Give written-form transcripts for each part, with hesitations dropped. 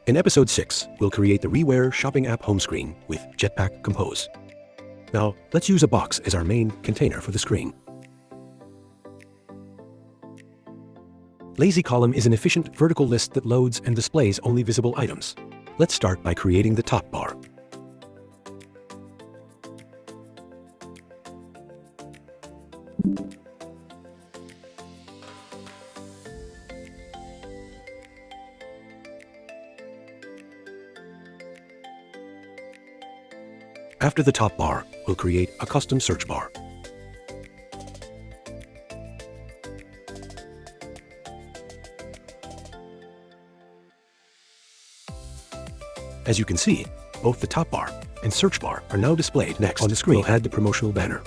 In episode 6, we'll create the ReWear Shopping App home screen with Jetpack Compose. Now, let's use a box as our main container for the screen. Lazy column is an efficient vertical list that loads and displays only visible items. Let's start by creating the top bar. After the top bar, we'll create a custom search bar. As you can see, both the top bar and search bar are now displayed. Next, on the screen, we'll add the promotional banner.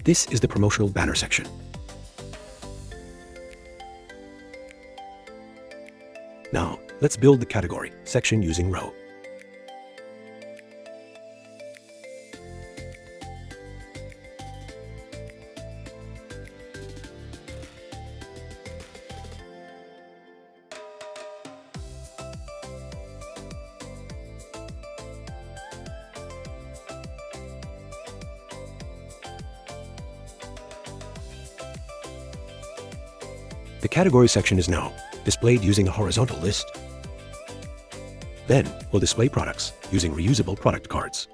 This is the promotional banner section. Now, let's build the category section using row. The category section is now displayed using a horizontal list. Then, we'll display products using reusable product cards.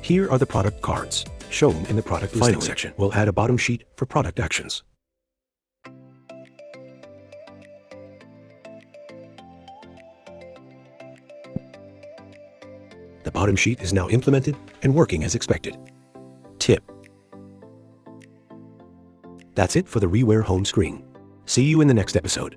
Here are the product cards, shown in the product listing section. We'll add a bottom sheet for product actions. The bottom sheet is now implemented and working as expected. Tip: that's it for the ReWear home screen. See you in the next episode.